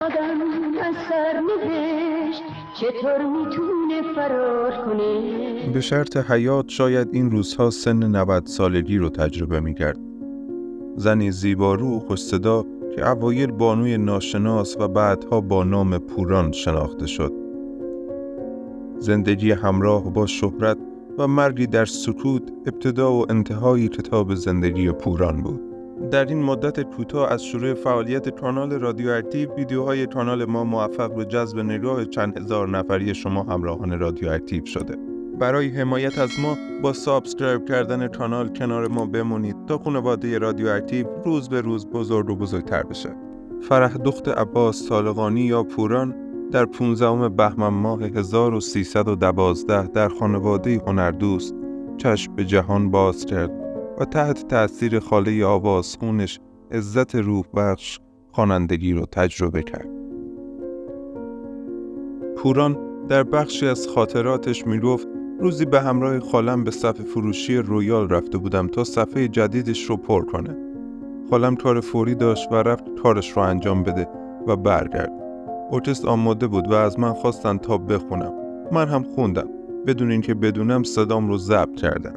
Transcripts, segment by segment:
آدم از سرنوشت چطور میتونه فرار کنه؟ به شرط حیات شاید این روزها سن 90 سالگی رو تجربه می‌کرد. زنی زیبارو و خوش‌صدا که اوایل بانوی ناشناس و بعدها با نام پوران شناخته شد. زندگی همراه با شهرت و مرگی در سکوت ابتدا و انتهای کتاب زندگی پوران بود. در این مدت کوتاه از شروع فعالیت کانال رادیواکتیو، ویدیوهای کانال ما موفق به جذب نگاه چند هزار نفری شما همراهان رادیواکتیو شده. برای حمایت از ما با سابسکرایب کردن کانال کنار ما بمونید تا خانواده رادیواکتیو روز به روز بزرگ و بزرگتر بشه. فرح دخت عباس طالقانی یا پوران در 15 بهمن ماه 1312 در خانواده هنردوست چشم به جهان باز کرد و تحت تأثیر خاله آوازخونش عزت روح بخش خوانندگی رو تجربه کرد. پوران در بخشی از خاطراتش میگفت روزی به همراه خالم به صفحه فروشی رویال رفته بودم تا صفحه جدیدش رو پر کنه. خالم کار فوری داشت و رفت کارش رو انجام بده و برگرد. ارکستر آماده بود و از من خواستن تا بخونم. من هم خوندم. بدون اینکه بدونم صدام رو ضبط کردم.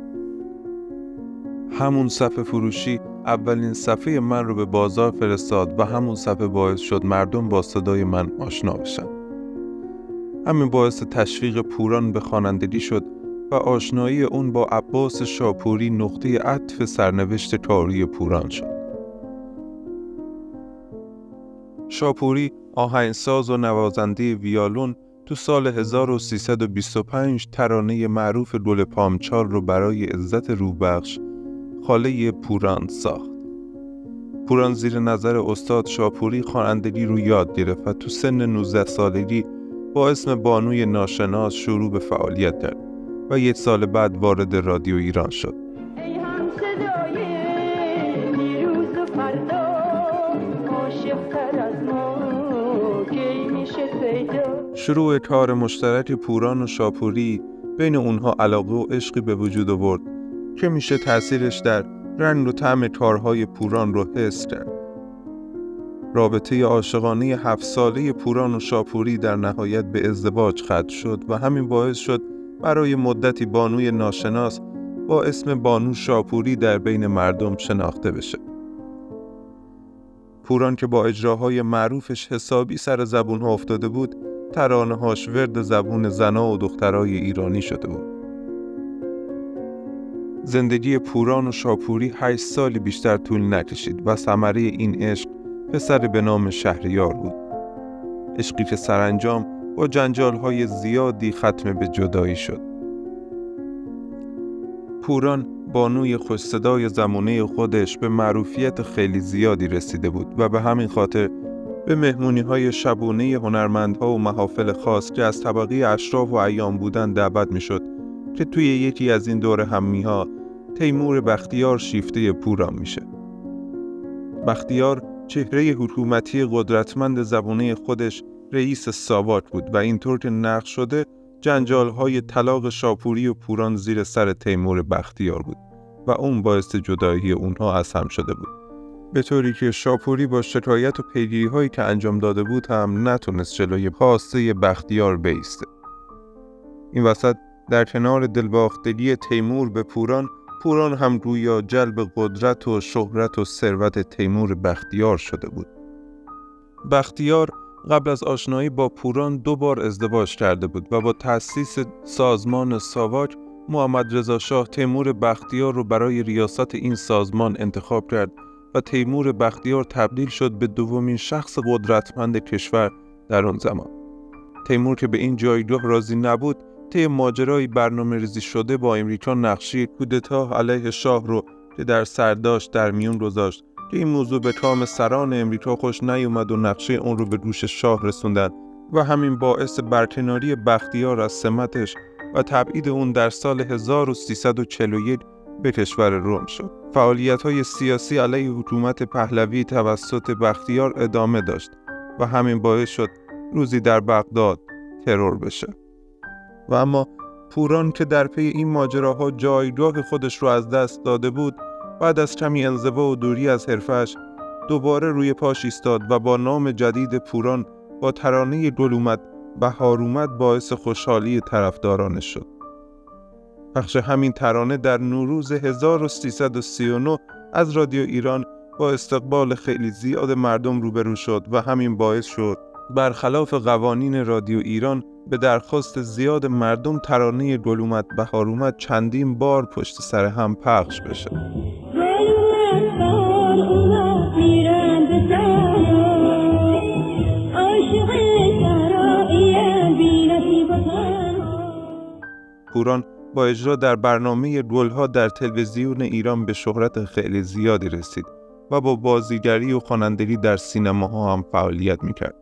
همون صفحه فروشی اولین صفحه من رو به بازار فرستاد و همون صفحه باعث شد مردم با صدای من آشنا بشن. همین باعث تشویق پوران به خوانندگی شد و آشنایی اون با عباس شاپوری نقطه عطف سرنوشت کاری پوران شد. شاپوری آهنگساز و نوازنده ویولون تو سال 1325 ترانه معروف گل پامچال رو برای عزت روحبخش خاله پوران ساخت. پوران زیر نظر استاد شاپوری خوانندگی رو یاد گرفت و تو سن 19 سالگی با اسم بانوی ناشناس شروع به فعالیت کرد و 1 سال بعد وارد رادیو ایران شد. ای هم صدای دیروز و فردا، عاشق‌تر از ما کی میشه پیدا؟ شروع کار مشترک پوران و شاپوری بین اونها علاقه و عشقی به وجود آورد که میشه تأثیرش در رنگ و طعم کارهای پوران رو حس کرد. رابطه عاشقانه 7 ساله پوران و شاپوری در نهایت به ازدواج ختم شد و همین باعث شد برای مدتی بانوی ناشناس با اسم بانو شاپوری در بین مردم شناخته بشه. پوران که با اجراهای معروفش حسابی سر زبونها افتاده بود، ترانه‌هاش ورد زبون زنا و دخترای ایرانی شده بود. زندگی پوران و شاپوری 8 سالی بیشتر طول نکشید و ثمره این عشق پسر به نام شهریار بود. عشقی که سرانجام با جنجال‌های زیادی ختم به جدایی شد. پوران بانوی خوش‌صدای زمانه خودش به معروفیت خیلی زیادی رسیده بود و به همین خاطر به مهمونی‌های شبونه هنرمندها و محافل خاص که از طبقه اشراف و اعیان بودن دعوت می‌شد که توی یکی از این دور همی‌ها تیمور بختیار شیفته پوران میشه. بختیار چهره حکومتی قدرتمند زبونه خودش رئیس ساواک بود و اینطور که نقش شده جنجال‌های طلاق شاپوری و پوران زیر سر تیمور بختیار بود و اون باعث جدایی اونها از هم شده بود. به طوری که شاپوری با شکایت و پیگیری‌هایی که انجام داده بود هم نتونست جلوی خواسته بختیار بایسته. این وسط در کنار دلباختگی تیمور به پوران هم گویا جلب قدرت و شهرت و ثروت تیمور بختیار شده بود. بختیار قبل از آشنایی با پوران 2 بار ازدواج کرده بود و با تأسیس سازمان ساواک محمد رضا شاه تیمور بختیار رو برای ریاست این سازمان انتخاب کرد و تیمور بختیار تبدیل شد به دومین شخص قدرتمند کشور در آن زمان. تیمور که به این جایگاه راضی نبود، طی ماجرای برنامه‌ریزی شده با امریکا نقشه کودتا علیه شاه رو که در سر داشت در میون گذاشت که این موضوع به کام سران امریکا خوش نیومد و نقشه اون رو به گوش شاه رسوندن و همین باعث برکناری بختیار از سمتش و تبعید اون در سال 1341 به کشور روم شد. فعالیت‌های سیاسی علیه حکومت پهلوی توسط بختیار ادامه داشت و همین باعث شد روزی در بغداد ترور بشه. و اما پوران که در پی این ماجراها جایگاه خودش رو از دست داده بود، بعد از کمی انزوا و دوری از حرفش دوباره روی پاش ایستاد و با نام جدید پوران با ترانه گل اومد بهار اومد باعث خوشحالی طرفدارانش شد. پخش همین ترانه در نوروز 1339 از رادیو ایران با استقبال خیلی زیاد مردم روبرو شد و همین باعث شد برخلاف قوانین رادیو ایران به درخواست زیاد مردم ترانه گل اومد بهار اومد چندین بار پشت سر هم پخش بشه. پوران با اجرا در برنامه گلها در تلویزیون ایران به شهرت خیلی زیادی رسید و با بازیگری و خوانندگی در سینماها هم فعالیت میکرد.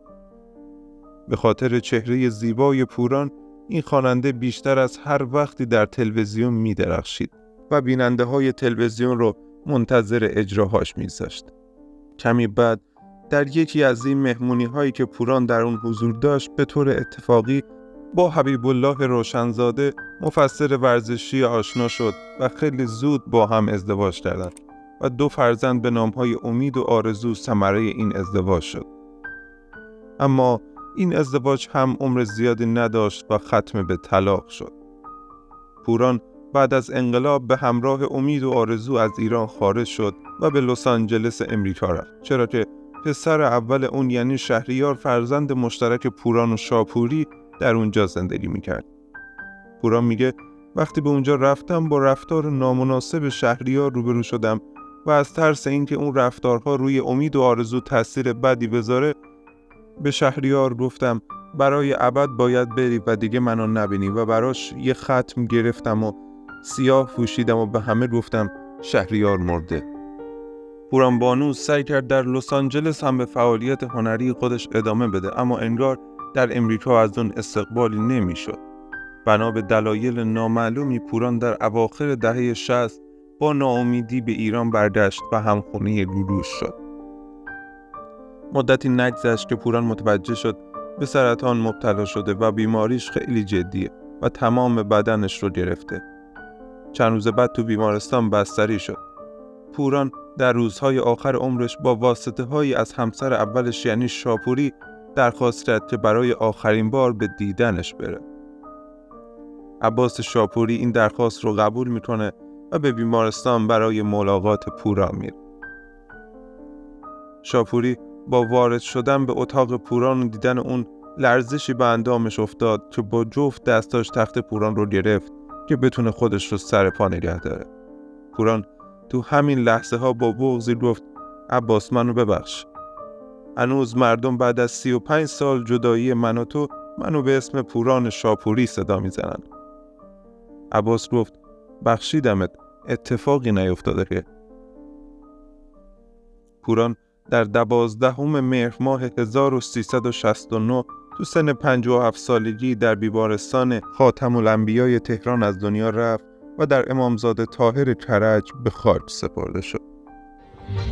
به خاطر چهره زیبای پوران این خواننده بیشتر از هر وقتی در تلویزیون میدرخشید و بیننده های تلویزیون رو منتظر اجراهاش میذاشت. کمی بعد در یکی از این مهمونی هایی که پوران در اون حضور داشت به طور اتفاقی با حبیب الله روشنزاده مفسر ورزشی آشنا شد و خیلی زود با هم ازدواج کردند و 2 فرزند به نامهای امید و آرزو ثمره این ازدواج شد. اما این ازدواج هم عمر زیادی نداشت و ختم به طلاق شد. پوران بعد از انقلاب به همراه امید و آرزو از ایران خارج شد و به لس آنجلس امریکا رفت، چرا که پسر اول اون یعنی شهریار فرزند مشترک پوران و شاپوری در اونجا زندگی میکرد. پوران میگه وقتی به اونجا رفتم با رفتار نامناسب شهریار روبرو شدم و از ترس اینکه اون رفتارها روی امید و آرزو تاثیر بدی بذاره به شهریار گفتم برای ابد باید بری و دیگه منو نبینی و براش یه ختم گرفتم و سیاه پوشیدم و به همه گفتم شهریار مرده. پوران بانو سعی کرد در لس آنجلس هم به فعالیت هنری خودش ادامه بده، اما انگار در امریکا از اون استقبالی نمیشد. بنا به دلایل نامعلومی پوران در اواخر دهه 60 با ناامیدی به ایران برگشت و همخونه گلوش شد. مدتی نگذشت که پوران متوجه شد به سرطان مبتلا شده و بیماریش خیلی جدیه و تمام بدنش رو گرفته. چند روز بعد تو بیمارستان بستری شد. پوران در روزهای آخر عمرش با واسطه هایی از همسر اولش یعنی شاپوری درخواست کرد که برای آخرین بار به دیدنش بره. عباس شاپوری این درخواست رو قبول میکنه و به بیمارستان برای ملاقات پوران میره. شاپوری با وارد شدن به اتاق پوران و دیدن اون لرزشی به اندامش افتاد که با جفت دستاش تخت پوران رو گرفت که بتونه خودش رو سر پا نگه داره. پوران تو همین لحظه ها با بغضی گفت عباس منو ببخش. هنوز مردم بعد از 35 سال جدایی من و تو منو به اسم پوران شاپوری صدا میزنن. عباس گفت بخشیدمت، اتفاقی نیفتاده که. پوران در 12 مهر ماه 1369 تو سن 57 سالگی در بیمارستان خاتم الانبیای تهران از دنیا رفت و در امامزاده طاهر کرج به خاک سپرده شد.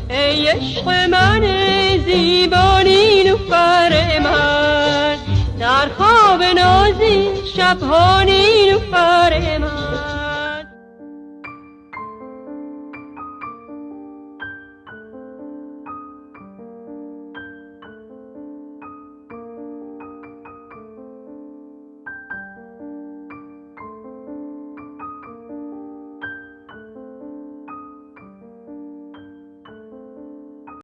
ای عشق من زیبا نیلوفر من، در خواب نازی شبها نیلوفر من.